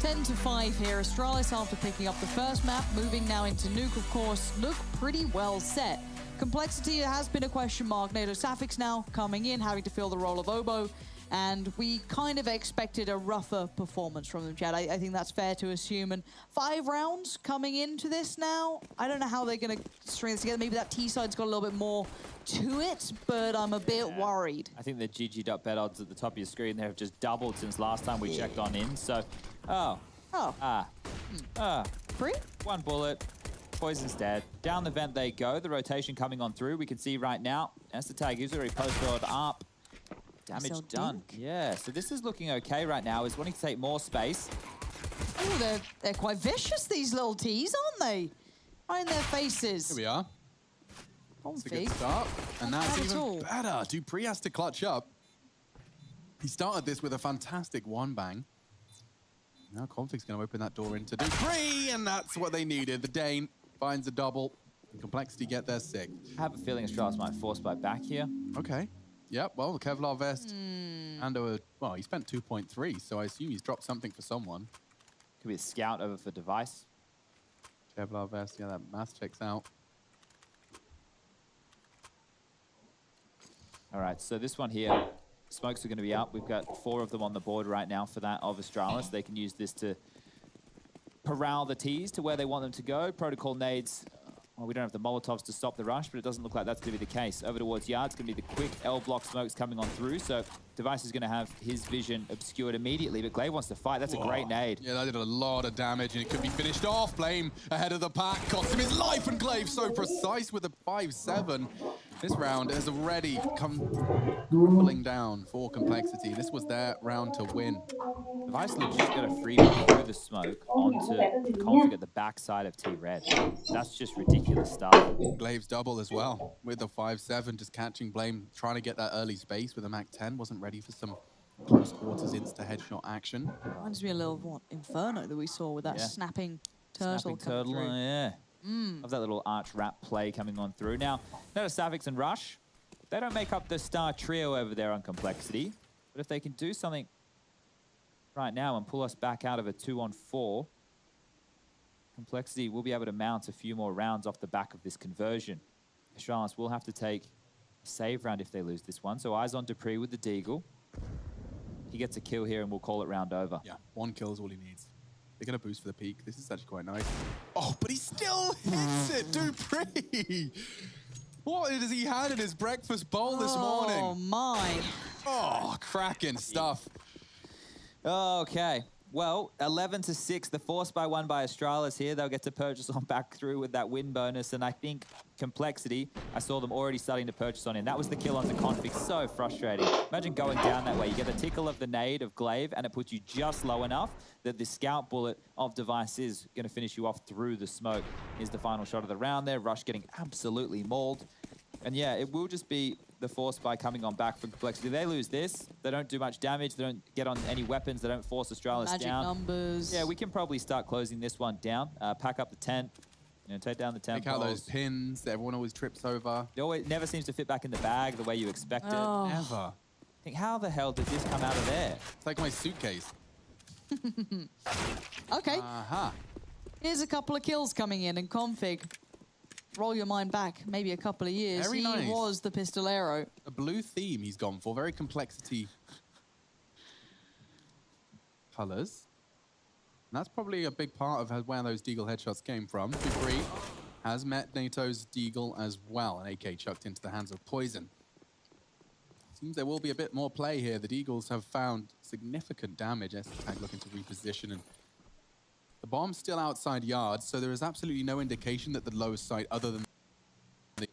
10-5 here. Astralis, after picking up the first map, moving now into Nuke, of course, look pretty well set. Complexity has been a question mark. NATO Safix now coming in, having to fill the role of Oboe. And we kind of expected a rougher performance from them, Chad. I think that's fair to assume. And 5 rounds coming into this now. I don't know how they're going to string this together. Maybe that T-side's got a little bit more to it, but I'm a bit worried. I think the GG.bet odds at the top of your screen there have just doubled since last time we checked on in. So, Free? 1 bullet. Poison's dead. Down the vent they go. The rotation coming on through. We can see right now, as the tag is already posted up. Damage done. Yeah, so this is looking okay right now. Is wanting to take more space. Oh, they're quite vicious, these little T's, aren't they? Right in their faces. Here we are. That's a good start. And that's even better. Dupree has to clutch up. He started this with a fantastic one bang. Now Config's going to open that door into Dupree, and that's what they needed. The Dane finds a double. And Complexity get their 6th. I have a feeling Astralis might force by back here. Okay. Yep, well, the Kevlar vest. And, well, he spent 2.3, so I assume he's dropped something for someone. Could be a scout over for device. Kevlar vest, yeah, that math checks out. All right, so this one here, smokes are going to be up. We've got 4 of them on the board right now for that of Astralis. They can use this to corral the T's to where they want them to go. Protocol nades. Well, we don't have the Molotovs to stop the rush, but it doesn't look like that's going to be the case. Over towards Yard, it's going to be the quick L-block smokes coming on through, so Device is going to have his vision obscured immediately, but Glaive wants to fight. That's a great nade. Yeah, that did a lot of damage, and it could be finished off. Blame ahead of the pack, cost him his life, and Glaive so precise with a 5-7. This round has already come crumbling down for Complexity. This was their round to win. Device legit got a freebie through the smoke onto Config at the backside of T-Red. That's just ridiculous stuff. Glaive's double as well, with the 5-7, just catching Blame, trying to get that early space with a Mac-10. Wasn't ready for some close quarters insta-headshot action. Reminds me a little of what Inferno that we saw with that snapping turtle. Snapping turtle, yeah. Of that little arch wrap play coming on through. Now, notice Savix and Rush, they don't make up the star trio over there on Complexity, but if they can do something right now and pull us back out of a 2-on-4, Complexity will be able to mount a few more rounds off the back of this conversion. Astralis will have to take save round if they lose this one. So eyes on Dupree with the Deagle. He gets a kill here and we'll call it round over. Yeah, 1 kill is all he needs. They're going to boost for the peak. This is actually quite nice. Oh, but he still hits it, Dupree! What has he had in his breakfast bowl this morning? Oh, my. Oh, cracking stuff. Okay. Well, 11-6, the force by 1 by Astralis here. They'll get to purchase on back through with that win bonus. And I think Complexity, I saw them already starting to purchase on in. That was the kill onto Config. So frustrating. Imagine going down that way. You get the tickle of the nade of Glaive, and it puts you just low enough that the scout bullet of Device is going to finish you off through the smoke. Here's the final shot of the round there. Rush getting absolutely mauled. And yeah, it will just be the force by coming on back for Complexity. They lose this, they don't do much damage, they don't get on any weapons, they don't force Astralis Magic down. numbers. Yeah, we can probably start closing this one down. Pack up the tent, take down the tent Take out poles. those pins that everyone always trips over. It never seems to fit back in the bag the way you expect it. Oh. Ever. Think, how the hell did this come out of there? It's like my suitcase. Okay, Aha. here's a couple of kills coming in, and Config, roll your mind back maybe a couple of years. Very he nice. was the pistolero. A blue theme he's gone for. Very Complexity colors. And that's probably a big part of where those Deagle headshots came from. Dupree has met NATO's Deagle as well. An AK chucked into the hands of Poison. Seems there will be a bit more play here. The Deagles have found significant damage. S12 looking to reposition, and the bomb's still outside yards, so there is absolutely no indication that the lowest site other than the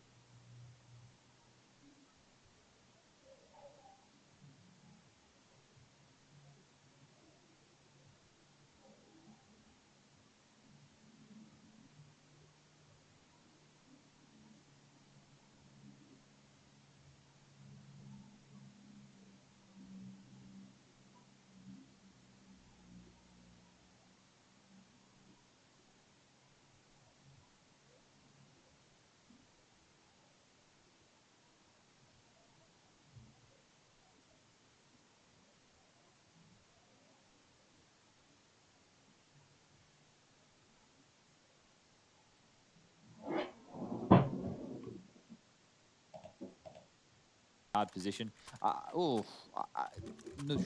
Hard position.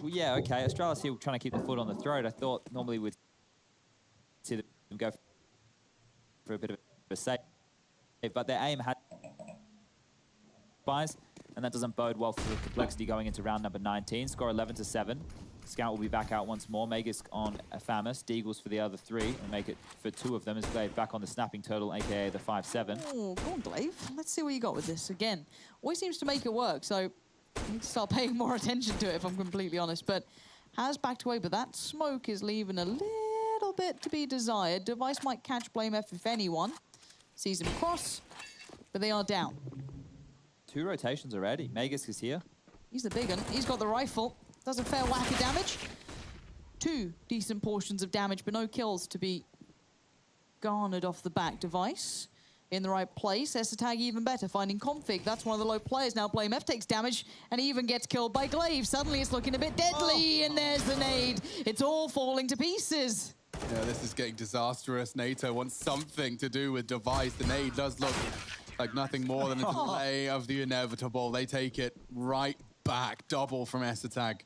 Yeah, okay. Astralis here trying to keep the foot on the throat. I thought normally we'd see them go for a bit of a save, but their aim had buys, and that doesn't bode well for the Complexity going into round number 19. Score 11-7. Scout will be back out once more. Magisk on Famus. Deagles for the other 3, and make it for 2 of them as Glaive back on the Snapping Turtle, aka the 5-7. Oh, go on, Glaive. Let's see what you got with this. Again, always seems to make it work, so I need to start paying more attention to it, if I'm completely honest. But has backed away, but that smoke is leaving a little bit to be desired. Device might catch Blame F if anyone. Sees him cross, but they are down. 2 rotations already. Magisk is here. He's the big one. He's got the rifle. Does a fair whack of damage. 2 decent portions of damage, but no kills to be garnered off the back. Device in the right place. S12 even better, finding Config. That's one of the low players now. Blame F takes damage, and he even gets killed by Glaive. Suddenly it's looking a bit deadly, and there's the nade. It's all falling to pieces. Yeah, this is getting disastrous. NATO wants something to do with Device. The nade does look like nothing more than a delay of the inevitable. They take it right back. Double from S12.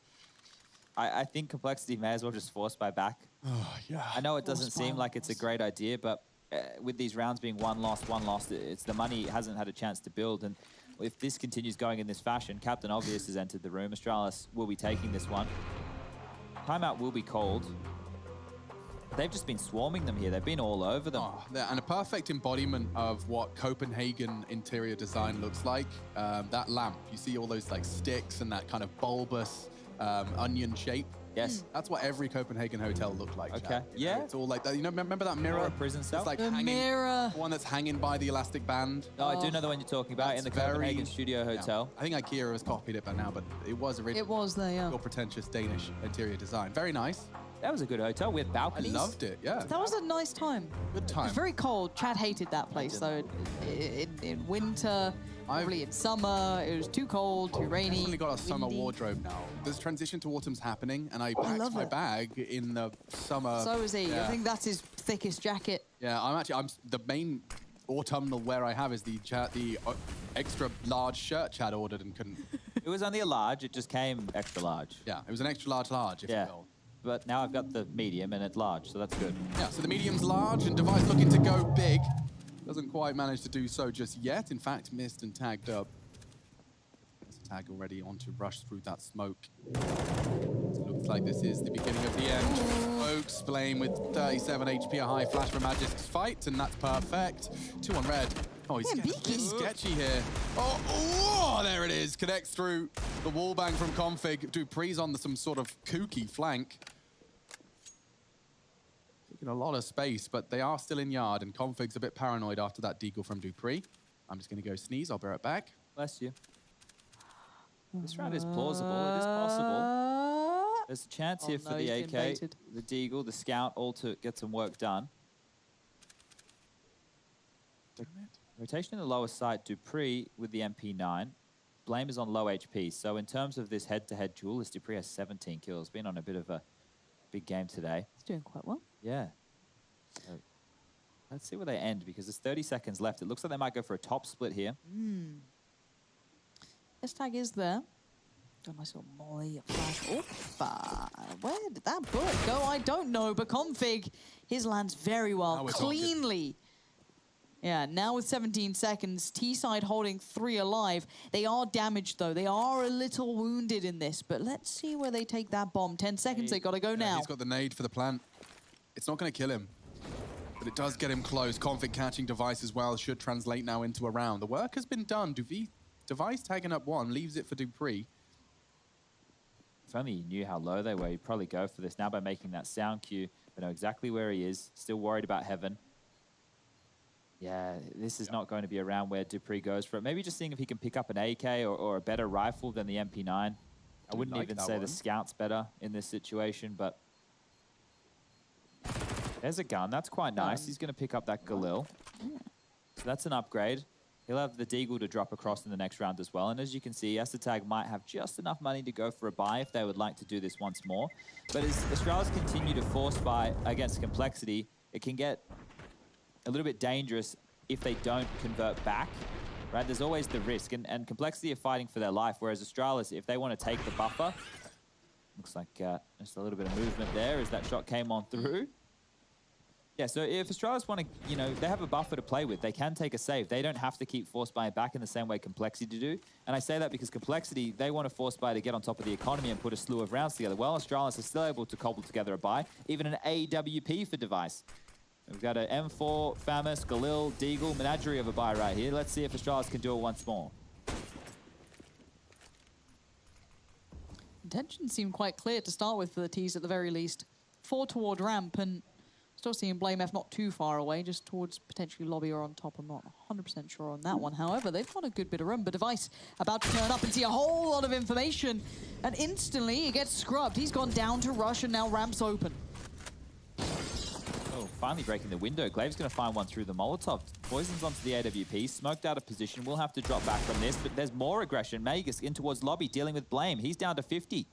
I think Complexity may as well just force by back. Oh, yeah. I know it doesn't seem like it's a great idea, but with these rounds being one lost, it's the money hasn't had a chance to build. And if this continues going in this fashion, Captain Obvious has entered the room. Astralis will be taking this one. Timeout will be called. They've just been swarming them here. They've been all over them. Oh, and a perfect embodiment of what Copenhagen interior design looks like. That lamp, you see all those like sticks and that kind of bulbous onion shape. Yes. That's what every Copenhagen hotel looked like. Okay. Chad. You know, Yeah. it's all like that. You know, remember that mirror? Or a prison cell. It's like The hanging, mirror. the one that's hanging by the elastic band. No, I do know the one you're talking about in the That's Copenhagen Studio yeah. Hotel. I think IKEA has copied it by now, but it was originally It was there, yeah. your pretentious Danish interior design. Very nice. That was a good hotel with I balconies. loved it. Yeah. That was a nice time. Good It time. was very cold. Chad hated that place, though. In winter, probably in summer, it was too cold, too rainy. Definitely got a summer windy. wardrobe now. This transition to autumn's happening, and I packed love my it. bag in the summer. So is he. Yeah. I think that's his thickest jacket. Yeah, I'm the main autumnal wear I have is the extra large shirt Chad ordered and couldn't. It was only a large. It just came extra large. Yeah, it was an extra large, if you will. But now I've got the medium and it's large, so that's good. Yeah, so the medium's large and Device looking to go big. Doesn't quite manage to do so just yet. In fact, missed and tagged up. Tag already on to rush through that smoke. It looks like this is the beginning of the end. Smokes, Blame with 37 HP, a high flash from Magic's fight, and that's perfect. 2 on red. Oh, he's getting a bit sketchy here. Oh, there it is. Connects through the wall bang from Config. Dupree's on some sort of kooky flank. Taking a lot of space, but they are still in yard, and Config's a bit paranoid after that deagle from Dupree. I'm just going to go sneeze. I'll be right back. Bless you. This round is plausible. It is possible. There's a chance here for the AK, the Deagle, the Scout, all to get some work done. Rotation in the lower side, Dupree with the MP9. Blame is on low HP. So in terms of this head-to-head duel, this Dupree has 17 kills. Been on a bit of a big game today. He's doing quite well. Yeah. So let's see where they end, because there's 30 seconds left. It looks like they might go for a top split here. This tag is there. Got a nice little molly, a flash. Where did that bullet go? I don't know, but Config, his lands very well, cleanly. Yeah, now with 17 seconds, T-side holding 3 alive. They are damaged, though. They are a little wounded in this, but let's see where they take that bomb. 10 seconds, they got to go now. He's got the nade for the plant. It's not going to kill him, but it does get him close. Config catching Device as well should translate now into a round. The work has been done. Device tagging up 1, leaves it for Dupree. If only he knew how low they were, he'd probably go for this. Now by making that sound cue, they know exactly where he is. Still worried about Heaven. Yeah, this is not going to be a round where Dupree goes for it. Maybe just seeing if he can pick up an AK or a better rifle than the MP9. I wouldn't even say the Scout's better in this situation, but there's a gun. That's quite nice. He's going to pick up that Galil. So that's an upgrade. He'll have the Deagle to drop across in the next round as well. And as you can see, Astralis might have just enough money to go for a buy if they would like to do this once more. But as Astralis continue to force buy against Complexity, it can get a little bit dangerous if they don't convert back, right? There's always the risk. And Complexity are fighting for their life, whereas Astralis, if they want to take the buffer, looks like just a little bit of movement there as that shot came on through. Yeah, so if Astralis want to, they have a buffer to play with. They can take a save. They don't have to keep force buying back in the same way Complexity do. And I say that because Complexity, they want to force buy to get on top of the economy and put a slew of rounds together. Well, Astralis is still able to cobble together a buy, even an AWP for Device. We've got an M4, Famus, Galil, Deagle, menagerie of a buy right here. Let's see if Astralis can do it once more. Intentions seem quite clear to start with for the T's at the very least. 4 toward ramp, and still seeing Blame F not too far away, just towards potentially lobby or on top. I'm not 100% sure on that one. However, they've got a good bit of room. But Device about to turn up and see a whole lot of information. And instantly, he gets scrubbed. He's gone down to rush, and now ramp's open. Oh, finally breaking the window. Glaive's going to find one through the Molotov. Poisons onto the AWP. Smoked out of position. We'll have to drop back from this. But there's more aggression. Magus in towards lobby, dealing with Blame. He's down to 50.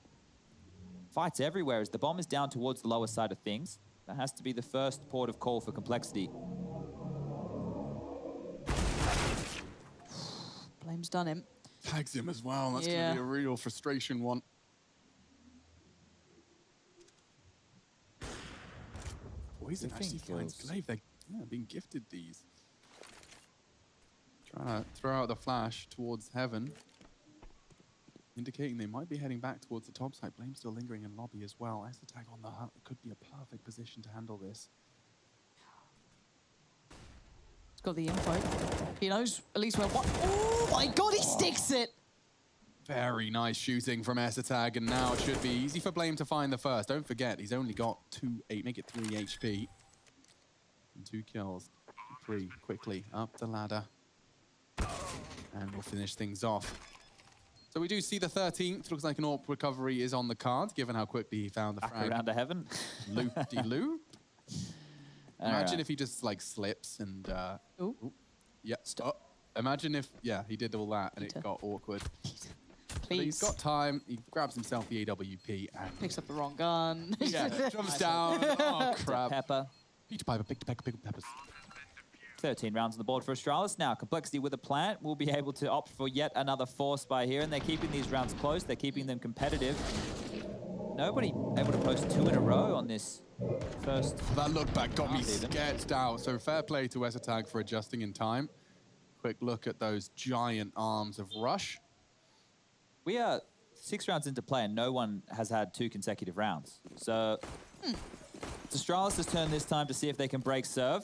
Fights everywhere as the bomb is down towards the lower side of things. That has to be the first port of call for Complexity. Blame's done him. Tags him as well. That's going to be a real frustration one. Poison actually finds Glaive. They're being gifted these. Trying to throw out the flash towards Heaven, indicating they might be heading back towards the top side. Blame still lingering in lobby as well. As the tag on the hut, it could be a perfect position to handle this. He's got the info. He knows at least where one. Oh my god, he sticks it! Very nice shooting from Tag, and now it should be easy for Blame to find the first. Don't forget, he's only got 3 HP. And 2 kills. 3 quickly up the ladder. And we'll finish things off. So we do see the 13th. Looks like an AWP recovery is on the card, given how quickly he found the frag. Around to Heaven. Loop-de-loop. Imagine if he just, slips and... Yeah, stop. Imagine if, he did all that and it got awkward. But he's got time. He grabs himself the AWP and... Picks up the wrong gun. Jumps down. Oh, crap. Pepper. Peter Piper, pick the peppers. 13 rounds on the board for Astralis now. Complexity with a plan will be able to opt for yet another force by here, and they're keeping these rounds close. They're keeping them competitive. Nobody able to post 2 in a row on this first. That look back got me sketched out. So fair play to Esatag for adjusting in time. Quick look at those giant arms of Rush. We are 6 rounds into play, and no one has had 2 consecutive rounds. So it's Astralis' turn this time to see if they can break serve.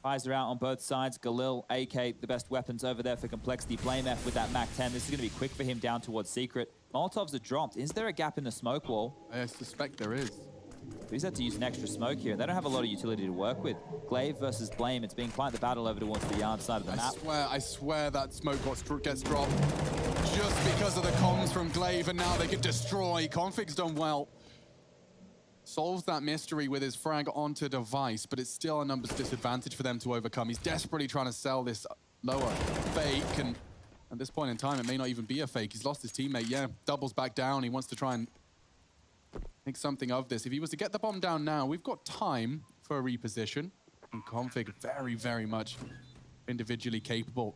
Eyes are out on both sides. Galil, AK, the best weapons over there for Complexity. Blame F with that Mac 10. This is going to be quick for him down towards Secret. Molotovs are dropped. Is there a gap in the smoke wall? I suspect there is. He's had to use an extra smoke here. They don't have a lot of utility to work with. Glaive versus Blame. It's been quite the battle over towards the yard side of the map. I swear that smoke gets dropped just because of the comms from Glaive, and now they can destroy. Config's done well. Solves that mystery with his frag onto device, but it's still a numbers disadvantage for them to overcome. He's desperately trying to sell this lower fake, and at this point in time, it may not even be a fake. He's lost his teammate, yeah, doubles back down. He wants to try and make something of this. If he was to get the bomb down now, we've got time for a reposition. And Config very, very much individually capable.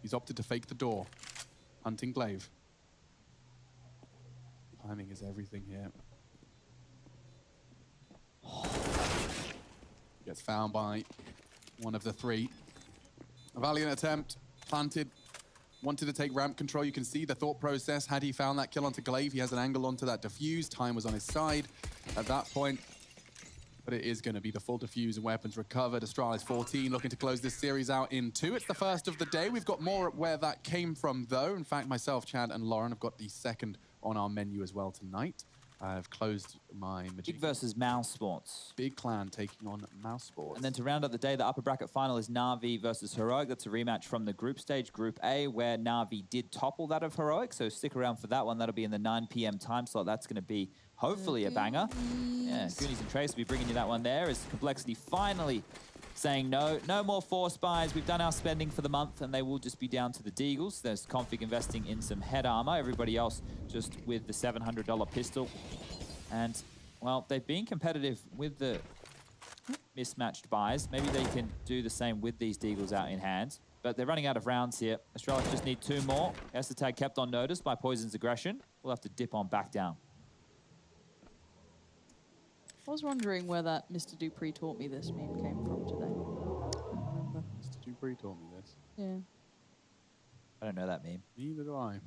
He's opted to fake the door. Hunting Glaive. Timing is everything here. Gets found by one of the 3. A valiant attempt. Planted. Wanted to take ramp control. You can see the thought process. Had he found that kill onto Glaive, he has an angle onto that defuse. Time was on his side at that point. But it is going to be the full defuse and weapons recovered. Astralis 14 looking to close this series out in 2. It's the first of the day. We've got more where that came from, though. In fact, myself, Chad, and Lauren have got the second on our menu as well tonight. I've closed my Majig versus Mouse Sports. Big Clan taking on Mouse Sports. And then to round up the day, the upper bracket final is Na'Vi versus Heroic. That's a rematch from the group stage, Group A, where Na'Vi did topple that of Heroic. So stick around for that one. That'll be in the 9 p.m. time slot. That's going to be hopefully a banger. Yeah, Goonies and Trace will be bringing you that one there as Complexity finally saying no more force buys. We've done our spending for the month, and they will just be down to the Deagles. There's Config investing in some head armor. Everybody else just with the $700 pistol. And, well, they've been competitive with the mismatched buys. Maybe they can do the same with these Deagles out in hand. But they're running out of rounds here. Astralis just need 2 more. Esatag kept on notice by Poison's aggression. We'll have to dip on back down. I was wondering where that Mr. Dupree taught me this meme came from today. I remember. Mr. Dupree taught me this. Yeah. I don't know that meme. Neither do I. I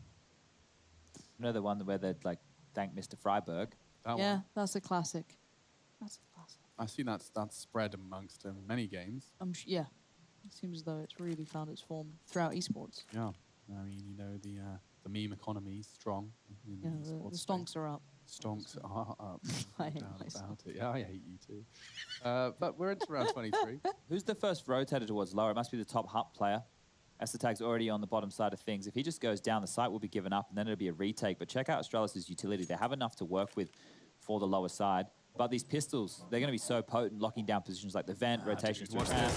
know the one where they'd, like, thank Mr. Freiberg. That yeah, one. that's a classic. That's a classic. I've seen that's spread amongst many games. Yeah. It seems as though it's really found its form throughout esports. Yeah. I mean, you know, the meme economy is strong. Yeah, the stonks are up. Stonks are up. I hate Doubt myself. about it. Yeah, I hate you too. But we're into round 23. Who's the first rotator towards lower? It must be the top HUP player. Esatag's already on the bottom side of things. If he just goes down, the site will be given up, and then it'll be a retake. But check out Astralis' utility. They have enough to work with for the lower side. But these pistols, they're going to be so potent, locking down positions like the vent, rotations to expand.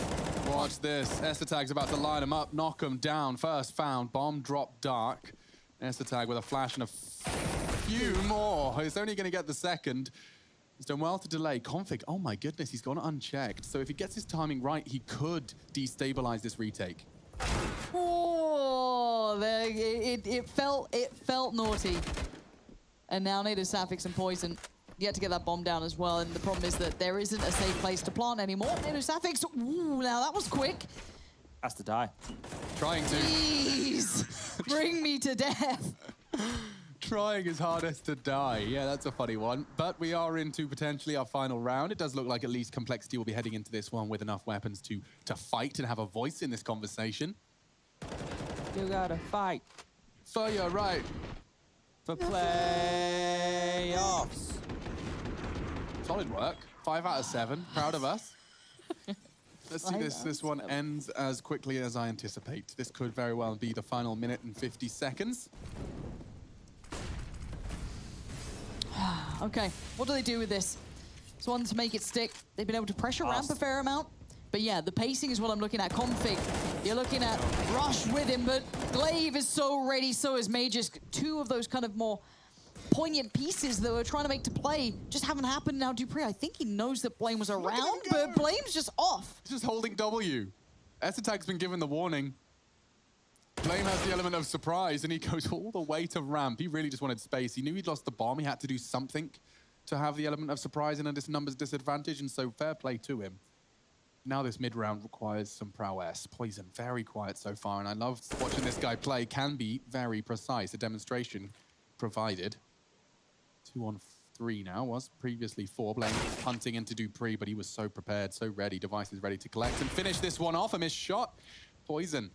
Watch this. Esatag's about to line him up, knock him down. First found, bomb drop dark. Esatag with a flash and a few more. He's only going to get the second. He's done well to delay. Config, oh my goodness, he's gone unchecked. So if he gets his timing right, he could destabilize this retake. Oh, it felt naughty. And now Native Sapphics and Poison yet to get that bomb down as well. And the problem is that there isn't a safe place to plant anymore. Native Sapphics, ooh, now that was quick. Has to die. Trying to. Please, bring me to death. Trying his hardest to die. Yeah, that's a funny one. But we are into potentially our final round. It does look like at least Complexity will be heading into this one with enough weapons to fight and have a voice in this conversation. You gotta fight. So you're right. For playoffs. Solid work. 5 out of 7. Proud of us. Let's see this one ends as quickly as I anticipate. This could very well be the final minute and 50 seconds. Okay, what do they do with this? It's one to make it stick. They've been able to pressure ramp a fair amount. But yeah, the pacing is what I'm looking at. Config, you're looking at Rush with him, but Glaive is so ready, so is Magus. 2 of those kind of more poignant pieces that we're trying to make to play just haven't happened now. Dupree, I think he knows that Blame was around, but Blame's just off. Just holding W. S12's been given the warning. Blame has the element of surprise, and he goes all the way to ramp. He really just wanted space. He knew he'd lost the bomb. He had to do something to have the element of surprise and a numbers disadvantage, and so fair play to him. Now this mid-round requires some prowess. Poison, very quiet so far, and I love watching this guy play. Can be very precise. A demonstration provided. 2 on 3 now, was previously 4. Blame hunting into Dupree, but he was so prepared, so ready. Device is ready to collect and finish this one off. A missed shot. Poison.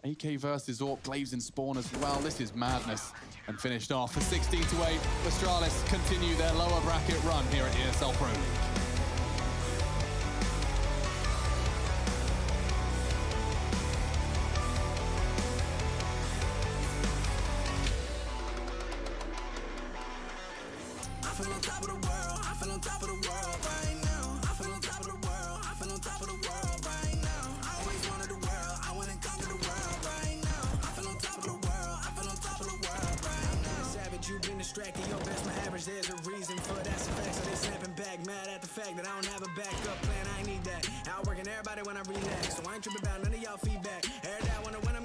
AK versus Orc, Glaives in spawn as well. This is madness. And finished off for 16-8. Astralis continue their lower bracket run here at ESL Pro League. I feel on top of the world, I feel on top of the world right now. I feel on top of the world, I feel on top of the world right now. I always wanted the world, I wanna conquer the world right now. I feel on top of the world, I feel on top of the world right now. Savage, you've been distracted, your best my average, there's a reason for that. So facts, so they snapping back, mad at the fact that I don't have a backup plan, I ain't need that. Outworking everybody when I relax, so I ain't tripping about none of y'all feedback. Every day I wanna win